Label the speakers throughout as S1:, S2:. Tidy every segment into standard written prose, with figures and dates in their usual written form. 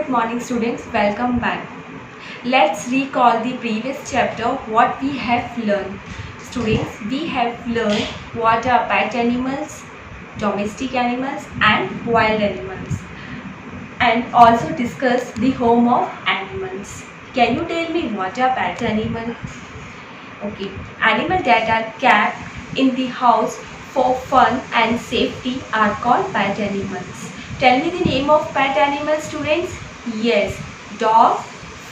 S1: Good morning students, welcome back. Let's recall the previous chapter what we have learned. Students, we have learned what are pet animals, domestic animals and wild animals, and also discuss the home of animals. Can you tell me what are pet animals? Okay, animals that are kept in the house for fun and safety are called pet animals. Tell me the name of pet animals, students. Yes, dog,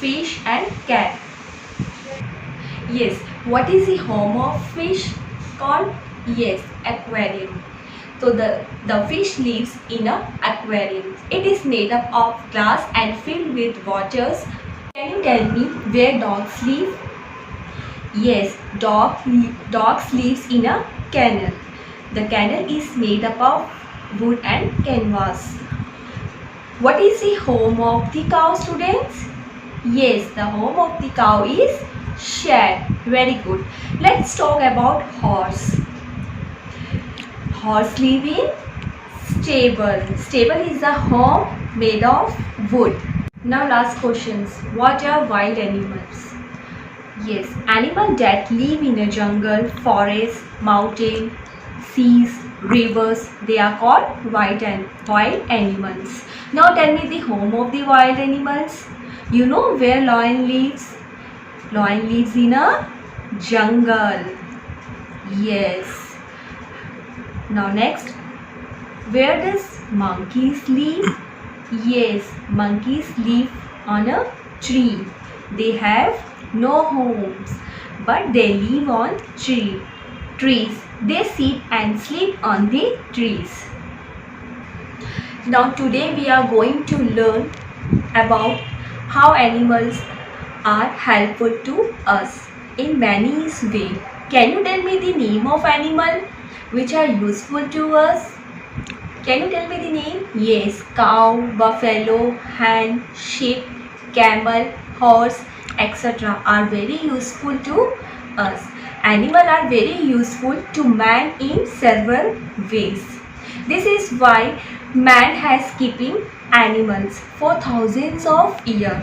S1: fish and cat. Yes, what is the home of fish called? Yes, aquarium. So the fish lives in an aquarium. It is made up of glass and filled with waters. Can you tell me where dogs live? Yes, dogs lives in a kennel. The kennel is made up of wood and canvas. What is the home of the cow, students? Yes, the home of the cow is shed. Very good. Let's talk about horse. Horse live in stable. Stable is a home made of wood. Now last questions. What are wild animals? Yes, animals that live in a jungle, forest, mountain, seas, rivers, they are called wild animals. Now tell me the home of the wild animals. You know where lion lives? Lion lives in a jungle. Yes. Now next, where does monkeys live? Yes, monkeys live on a tree. They have no homes, but they live on trees. They sit and sleep on the trees. Now today we are going to learn about how animals are helpful to us in many ways. Can you tell me the name of animal which are useful to us? Can you tell me the name? Yes, cow, buffalo, hen, sheep, camel, horse, etc. are very useful to us. Animals are very useful to man in several ways. This is why man has keeping animals for thousands of years.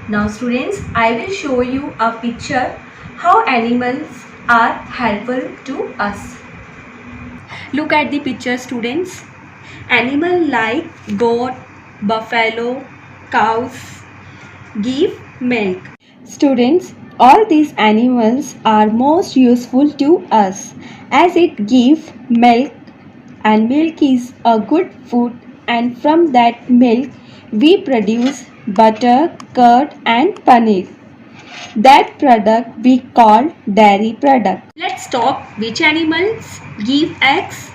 S1: Now students, I will show you a picture how animals are helpful to us. Look at the picture, students. Animals like goat, buffalo, cows give milk. Students, all these animals are most useful to us as it gives milk, and milk is a good food, and from that milk we produce butter, curd and paneer. That product we call dairy product. Let's talk which animals give eggs.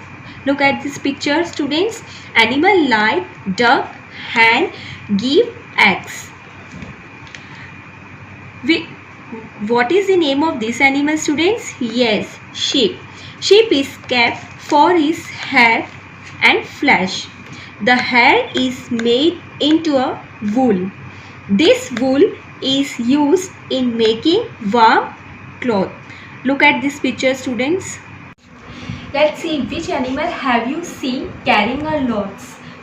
S1: Look at this picture, students. Animal like duck, hen give eggs. What is the name of this animal, students? Yes, sheep. Sheep is kept for his hair and flesh. The hair is made into a wool. This wool is used in making warm cloth. Look at this picture, students. Let's see which animal have you seen carrying a load.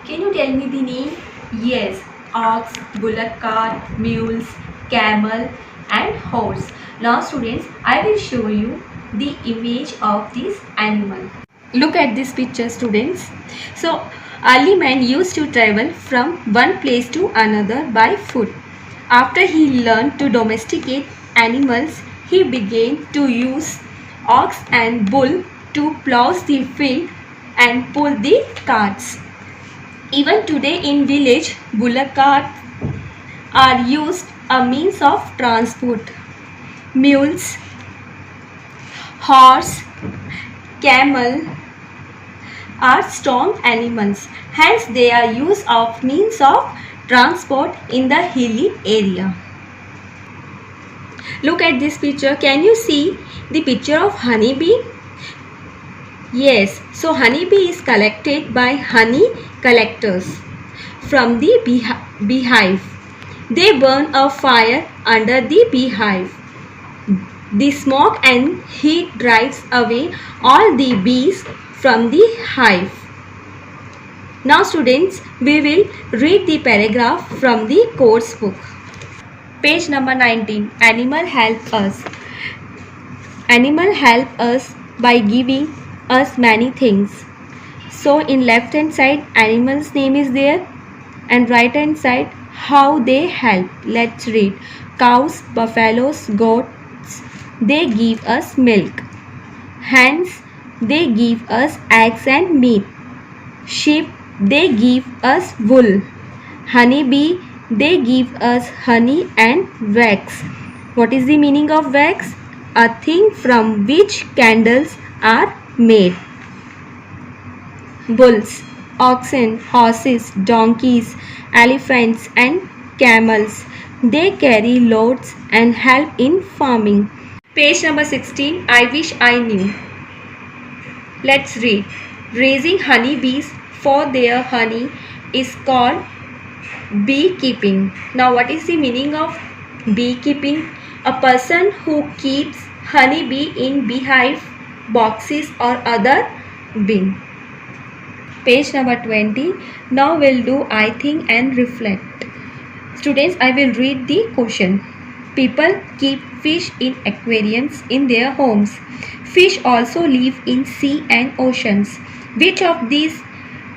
S1: Can you tell me the name? Yes, ox, bullock cart, mules, camel and horse. Now students, I will show you the image of this animal. Look at this picture, students. So early man used to travel from one place to another by foot. After he learned to domesticate animals, he began to use ox and bull to plow the field and pull the carts. Even today in village, bullock carts are used a means of transport. Mules, horse, camel are strong animals. Hence they are used of means of transport in the hilly area. Look at this picture. Can you see the picture of honeybee? Yes, so honeybee is collected by honey collectors from the beehive. They burn a fire under the beehive. The smoke and heat drives away all the bees from the hive. Now students, we will read the paragraph from the course book. Page number 19. Animal help us. Animal help us by giving us many things. So in left hand side animal's name is there and right hand side how they help. Let's read. Cows, buffaloes, goats, they give us milk. Hens, they give us eggs and meat. Sheep, they give us wool. Honeybee, they give us honey and wax. What is the meaning of wax? A thing from which candles are made. Bulls, oxen, horses, donkeys, elephants and camels. They carry loads and help in farming. Page number 16. I wish I knew. Let's read. Raising honeybees for their honey is called beekeeping. Now what is the meaning of beekeeping? A person who keeps honeybee in beehive, boxes or other bin. Page number 20. Now we'll do I think and reflect. Students, I will read the question. People keep fish in aquariums in their homes. Fish also live in sea and oceans. Which of these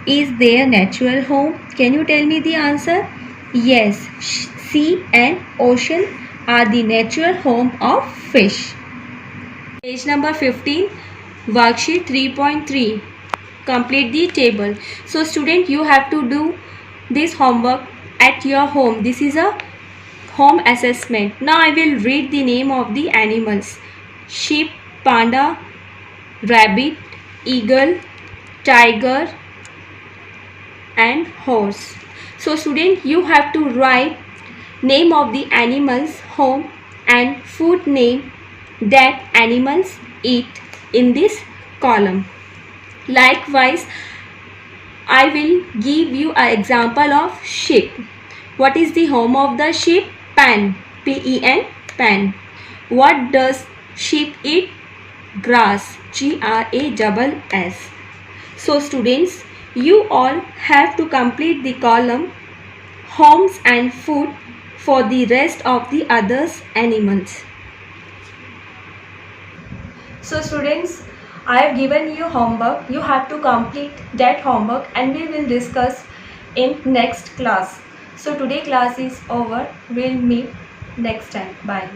S1: is their natural home? Can you tell me the answer? Yes, sea and ocean are the natural home of fish. Page number 15. Worksheet 3.3. Complete the table. So student, you have to do this homework at your home. This is a home assessment. Now I will read the name of the animals. Sheep, panda, rabbit, eagle, tiger and horse. So student, you have to write name of the animals, home and food name that animals eat in this column. Likewise, I will give you an example of sheep. What is the home of the sheep? Pen. P-E-N, pen. What does sheep eat? Grass. G-R-A-S-S. So students, you all have to complete the column homes and food for the rest of the others animals. So students, I have given you homework. You have to complete that homework and we will discuss in next class. So today class is over. We'll meet next time. Bye.